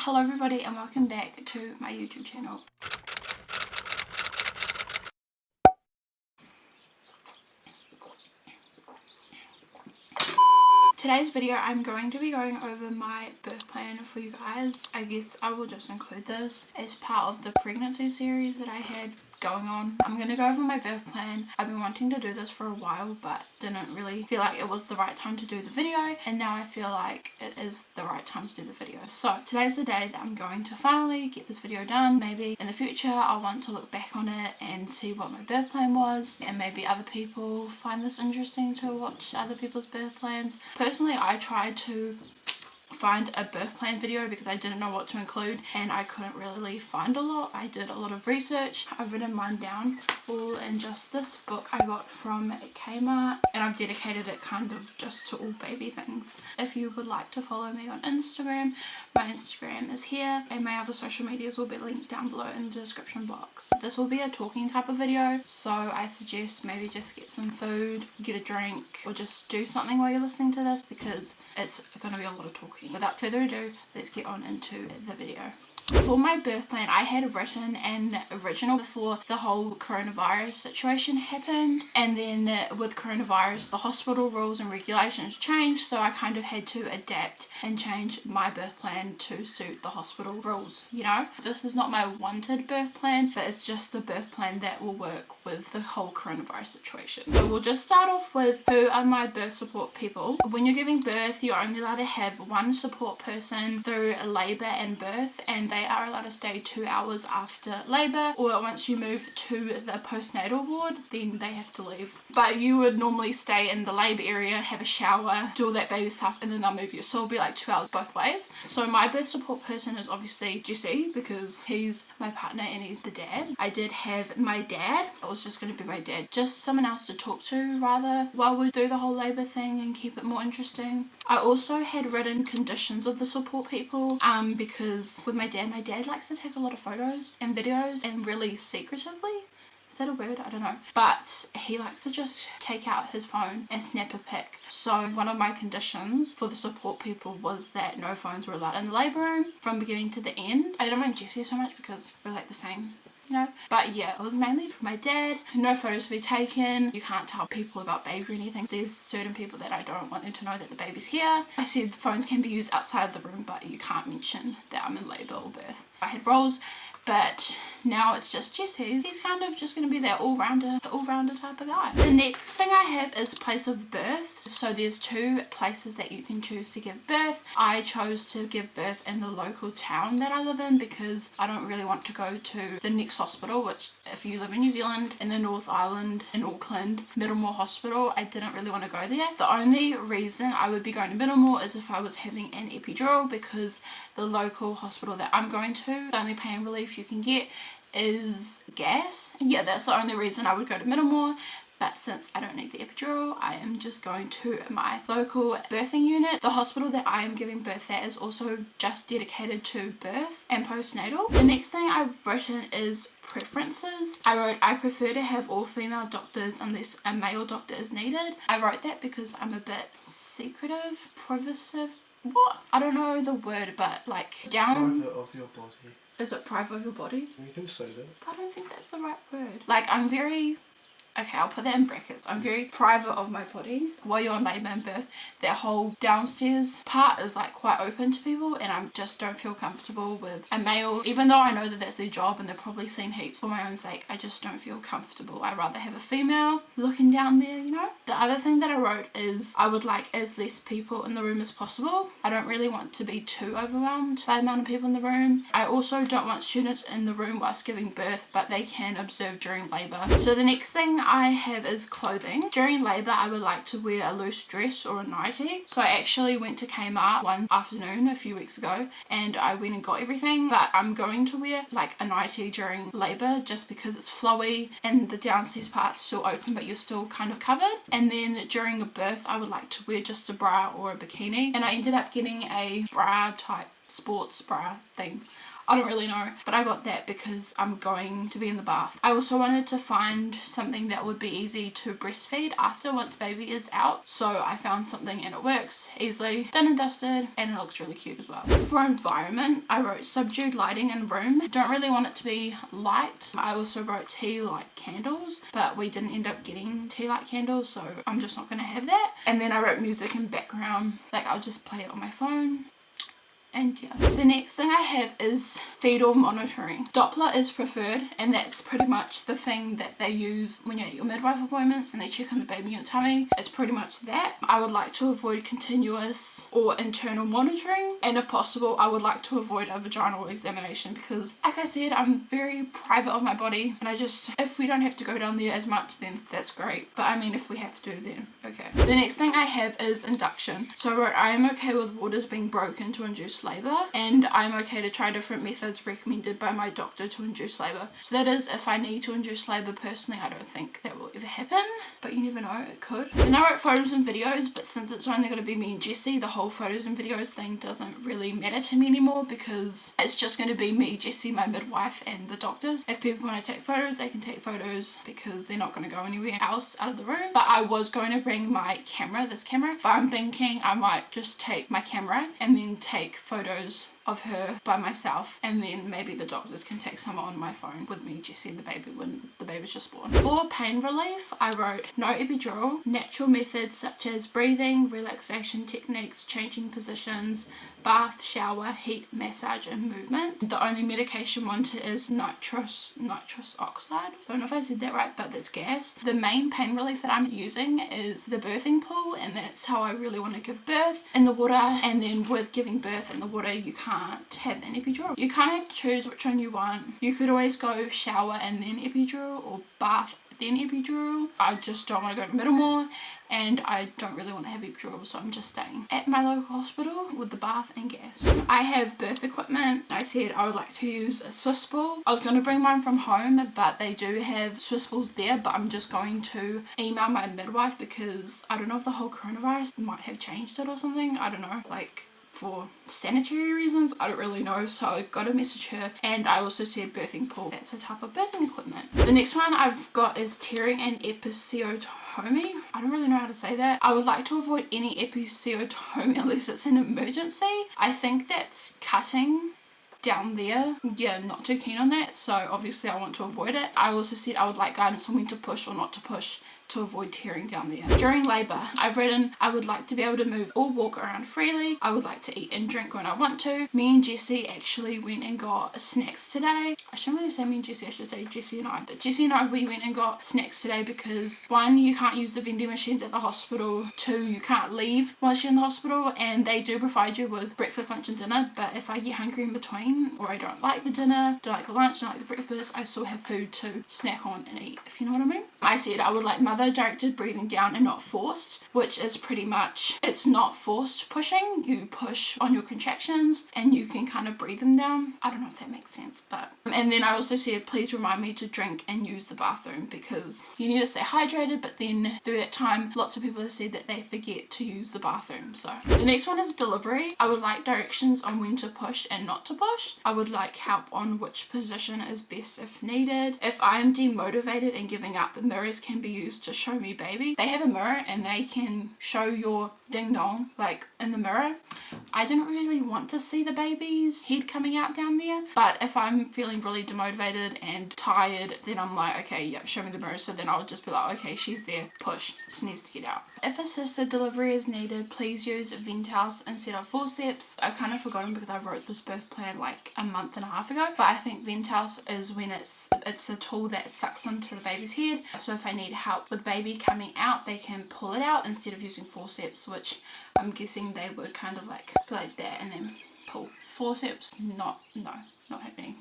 Hello everybody and welcome back to my YouTube channel. Today's video I'm going to be going over my birth plan for you guys. I guess I will just include this as part of the pregnancy series that I had going on. I'm going to go over my birth plan. I've been wanting to do this for a while but didn't really feel like it was the right time to do the video, and now I feel like it is the right time to do the video. So today's the day that I'm going to finally get this video done. Maybe in the future I'll want to look back on it and see what my birth plan was, and maybe other people find this interesting to watch other people's birth plans. Personally, I tried to find a birth plan video because I didn't know what to include and I couldn't really find a lot. I did a lot of research. I've written mine down all in just this book I got from Kmart, and I've dedicated it kind of just to all baby things. If you would like to follow me on Instagram, my Instagram is here and my other social medias will be linked down below in the description box. This will be a talking type of video, so I suggest maybe just get some food, get a drink, or just do something while you're listening to this because it's going to be a lot of talking. Without further ado, let's get on into the video. For my birth plan, I had written an original before the whole coronavirus situation happened, and then with coronavirus the hospital rules and regulations changed, so I kind of had to adapt and change my birth plan to suit the hospital rules, you know. This is not my wanted birth plan, but it's just the birth plan that will work with the whole coronavirus situation. So we'll just start off with who are my birth support people. When you're giving birth, you're only allowed to have one support person through labor and birth, and they are allowed to stay 2 hours after labor, or once you move to the postnatal ward then they have to leave. But you would normally stay in the labor area, have a shower, do all that baby stuff, and then they'll move you, so it'll be like 2 hours both ways. So my birth support person is obviously Jesse because he's my partner and he's the dad. I did have my dad. It was just going to be my dad, just someone else to talk to rather while we do the whole labor thing and keep it more interesting. I also had written conditions of the support people because with my dad likes to take a lot of photos and videos, and really secretively. Is that a word? I don't know. But he likes to just take out his phone and snap a pic. So one of my conditions for the support people was that no phones were allowed in the labour room from beginning to the end. I don't mind Jessie so much because we're like the same, you know. But yeah, it was mainly for my dad. No photos to be taken. You can't tell people about baby or anything. There's certain people that I don't want them to know that the baby's here. I said phones can be used outside the room, but you can't mention that I'm in labour or birth. I had roles, but now it's just Jesse. He's kind of just going to be that all-rounder type of guy. The next thing I have is place of birth. So there's two places that you can choose to give birth. I chose to give birth in the local town that I live in because I don't really want to go to the next hospital, which if you live in New Zealand, in the North Island, in Auckland, Middlemore Hospital, I didn't really want to go there. The only reason I would be going to Middlemore is if I was having an epidural, because the local hospital that I'm going to, the only pain relief you can get is gas. Yeah, that's the only reason I would go to Middlemore. But since I don't need the epidural, I am just going to my local birthing unit. The hospital that I am giving birth at is also just dedicated to birth and postnatal. The next thing I've written is preferences. I wrote, I prefer to have all female doctors unless a male doctor is needed. I wrote that because I'm a bit secretive, privative. What? I don't know the word, but like down... Private of your body. Is it private of your body? You can say that. But I don't think that's the right word. Like I'm very... Okay, I'll put that in brackets. I'm very private of my body. While you're on labour and birth, that whole downstairs part is like quite open to people, and I just don't feel comfortable with a male. Even though I know that that's their job and they've probably seen heaps for my own sake, I just don't feel comfortable. I'd rather have a female looking down there, you know? The other thing that I wrote is I would like as less people in the room as possible. I don't really want to be too overwhelmed by the amount of people in the room. I also don't want students in the room whilst giving birth, but they can observe during labour. So the next thing I have is clothing. During labour I would like to wear a loose dress or a nightie. So I actually went to Kmart one afternoon a few weeks ago and I went and got everything, but I'm going to wear like a nightie during labour just because it's flowy and the downstairs part's still open but you're still kind of covered. And then during a birth I would like to wear just a bra or a bikini, and I ended up getting a bra type sports bra thing. I don't really know, but I got that because I'm going to be in the bath. I also wanted to find something that would be easy to breastfeed after once baby is out. So I found something and it works easily, done and dusted, and it looks really cute as well. For environment, I wrote subdued lighting in room. Don't really want it to be light. I also wrote tea light candles, but we didn't end up getting tea light candles, so I'm just not going to have that. And then I wrote music in background, like I'll just play it on my phone. And yeah, the next thing I have is fetal monitoring. Doppler is preferred, and that's pretty much the thing that they use when you're at your midwife appointments and they check on the baby in your tummy. It's pretty much that. I would like to avoid continuous or internal monitoring, and if possible I would like to avoid a vaginal examination because, like I said, I'm very private of my body, and if we don't have to go down there as much, then that's great, but I mean if we have to, then okay. The next thing I have is induction. So I wrote, I am okay with waters being broken to induce labour, and I'm okay to try different methods recommended by my doctor to induce labour. So that is if I need to induce labour. Personally, I don't think that will ever happen, but you never know, it could. Then I wrote photos and videos, but since it's only going to be me and Jessie, the whole photos and videos thing doesn't really matter to me anymore because it's just going to be me, Jessie, my midwife, and the doctors. If people want to take photos, they can take photos because they're not going to go anywhere else out of the room. But I was going to bring my camera, this camera, but I'm thinking I might just take my camera and then take photos of her by myself, and then maybe the doctors can take some on my phone with me, Jessie, and the baby when the baby's just born. For pain relief, I wrote no epidural, natural methods such as breathing, relaxation techniques, changing positions, bath, shower, heat, massage, and movement. The only medication wanted is nitrous oxide. I don't know if I said that right, but that's gas. The main pain relief that I'm using is the birthing pool, and that's how I really want to give birth in the water. And then with giving birth in the water, you can't have an epidural. You kind of have to choose which one you want. You could always go shower and then epidural, or bath then epidural. I just don't want to go to Middlemore, and I don't really want to have epidural, so I'm just staying at my local hospital with the bath and gas. I have birth equipment. I said I would like to use a Swiss ball. I was going to bring mine from home, but they do have Swiss balls there, but I'm just going to email my midwife because I don't know if the whole coronavirus might have changed it or something. I don't know, like for sanitary reasons, I don't really know, so I got to message her. And I also said birthing pool, that's a type of birthing equipment. The next one I've got is tearing and episiotomy. I don't really know how to say that. I would like to avoid any episiotomy unless it's an emergency. I think that's cutting down there. Yeah, not too keen on that, so obviously I want to avoid it. I also said I would like guidance on when to push or not to push to avoid tearing down there. During labour, I've written I would like to be able to move or walk around freely. I would like to eat and drink when I want to. Me and Jessie actually went and got snacks today. I shouldn't really say me and Jessie, I should say Jessie and I. But Jessie and I, we went and got snacks today because 1, you can't use the vending machines at the hospital. 2, you can't leave once you're in the hospital, and they do provide you with breakfast, lunch and dinner, but if I get hungry in between, or I don't like the dinner, don't like the lunch, don't like the breakfast, I still have food to snack on and eat, if you know what I mean. I said I would like mother directed breathing down and not forced, which is pretty much, it's not forced pushing. You push on your contractions and you can kind of breathe them down. I don't know if that makes sense, but and then I also said please remind me to drink and use the bathroom because you need to stay hydrated, but then through that time lots of people have said that they forget to use the bathroom. So the next one is delivery. I would like directions on when to push and not to push. I would like help on which position is best if needed. If I am demotivated and giving up, mirrors can be used to show me baby. They have a mirror and they can show your ding dong like in the mirror. I didn't really want to see the baby's head coming out down there, but if I'm feeling really demotivated and tired, then I'm like, okay, yeah, show me the mirror. So then I'll just be like, okay, she's there, push, she needs to get out. If assisted delivery is needed, please use Venthouse instead of forceps. I've kind of forgotten because I wrote this birth plan like a month and a half ago, but I think Venthouse is when it's a tool that sucks into the baby's head, so if I need help with baby coming out, they can pull it out instead of using forceps, which I'm guessing they would kind of like go like that and then pull. Forceps, not happening.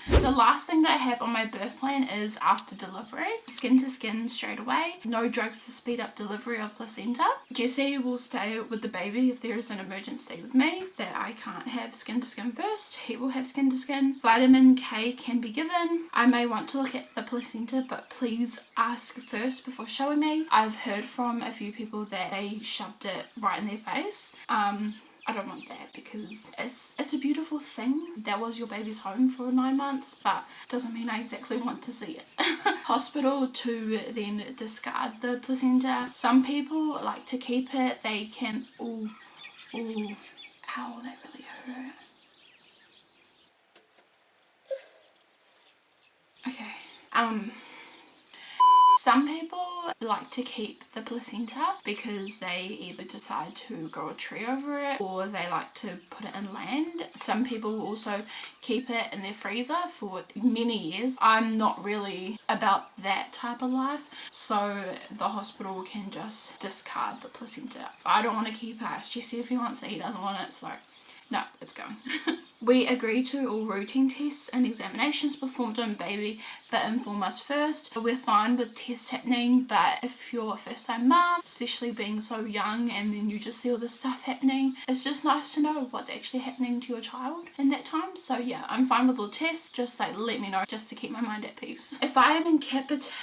The last thing that I have on my birth plan is after delivery. Skin to skin straight away. No drugs to speed up delivery of placenta. Jessie will stay with the baby if there is an emergency with me that I can't have skin to skin first. He will have skin to skin. Vitamin K can be given. I may want to look at the placenta, but please ask first before showing me. I've heard from a few people that they shoved it right in their face. I don't want that because it's a beautiful thing. That was your baby's home for 9 months, but doesn't mean I exactly want to see it. Hospital to then discard the placenta. Some people like to keep it. They can, ooh, ow, that really hurt. Okay. Some people like to keep the placenta because they either decide to grow a tree over it or they like to put it in land. Some people also keep it in their freezer for many years. I'm not really about that type of life, so the hospital can just discard the placenta. I don't want to keep it. She said if he wants it, he doesn't want it, so no, it's going. We agree to all routine tests and examinations performed on baby, but inform us first. We're fine with tests happening, but if you're a first time mum, especially being so young and then you just see all this stuff happening, it's just nice to know what's actually happening to your child in that time. So yeah, I'm fine with all tests, just like let me know just to keep my mind at peace. If I am incapacitated,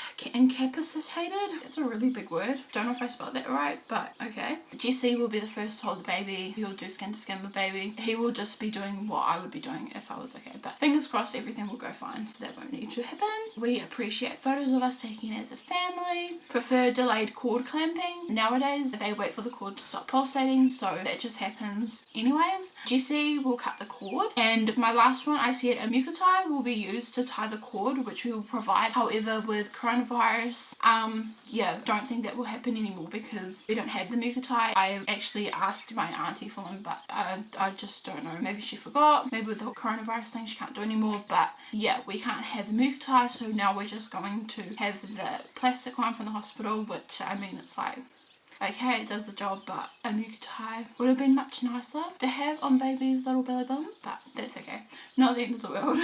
that's a really big word. Don't know if I spelled that right, but okay. Jesse will be the first to hold the baby. He'll do skin to skin with baby. He will just be doing what I would be doing if I was okay, but fingers crossed everything will go fine, so that won't need to happen. We appreciate photos of us taken as a family. Prefer delayed cord clamping. Nowadays they wait for the cord to stop pulsating, so that just happens anyways. Jesse will cut the cord, and my last one I said a muka tie will be used to tie the cord, which we will provide. However, with coronavirus, yeah, don't think that will happen anymore because we don't have the muka tie. I actually asked my auntie for one, but I just don't know. Maybe she forgot. Maybe with the coronavirus thing she can't do anymore. But yeah, we can't have the muka tie, so now we're just going to have the plastic one from the hospital, which I mean it's like okay, it does the job, but a muka tie would have been much nicer to have on baby's little belly button, but that's okay. Not the end of the world.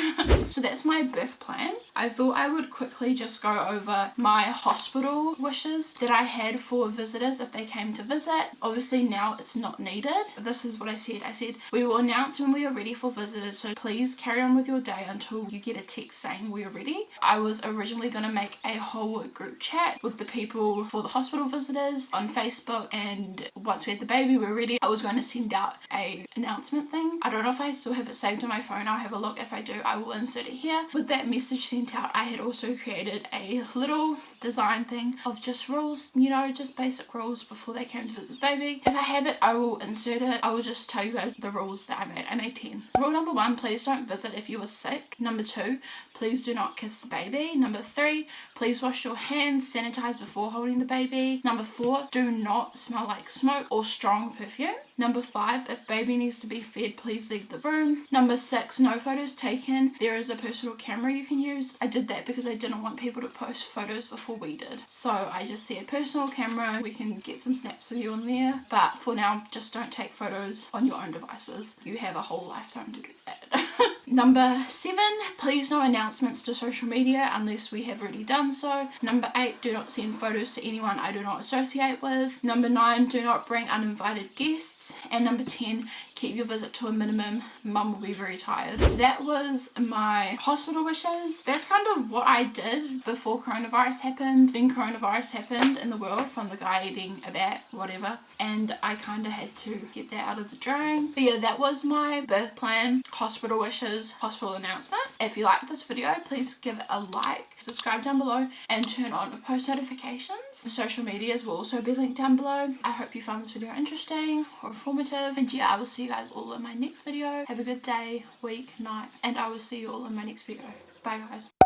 So that's my birth plan. I thought I would quickly just go over my hospital wishes that I had for visitors if they came to visit. Obviously now it's not needed. This is what I said. I said, we will announce when we are ready for visitors, so please carry on with your day until you get a text saying we are ready. I was originally going to make a whole group chat with the people for the hospital visitors on Facebook, and once we had the baby we were ready, I was going to send out a announcement thing. I don't know if I still have it saved on my phone. I'll have a look. If I do, I will insert it here. With that message sent out, I had also created a little design thing of just rules, you know, just basic rules before they came to visit the baby. If I have it, I will insert it. I will just tell you guys the rules that I made. I made 10. Rule number 1, please don't visit if you are sick. Number 2, please do not kiss the baby. Number 3, please wash your hands, sanitize before holding the baby. Number 4, do not smell like smoke or strong perfume. Number 5, if baby needs to be fed, please leave the room. Number 6, no photos taken. There is a personal camera you can use. I did that because I didn't want people to post photos before we did. So I just said personal camera, we can get some snaps of you on there. But for now, just don't take photos on your own devices. You have a whole lifetime to do that. Number 7, please no announcements to social media unless we have already done so. Number 8, do not send photos to anyone I do not associate with. Number 9, do not bring uninvited guests. And number 10, keep your visit to a minimum. Mum will be very tired. That was my hospital wishes. That's kind of what I did before coronavirus happened. Then coronavirus happened in the world from the guy eating a bat, whatever, and I kind of had to get that out of the drain. But yeah, that was my birth plan, hospital wishes, hospital announcement. If you like this video, please give it a like, subscribe down below, and turn on post notifications. Social medias will also be linked down below. I hope you found this video interesting or informative, and yeah, I will see you guys all in my next video. Have a good day, week, night, and I will see you all in my next video. Bye guys.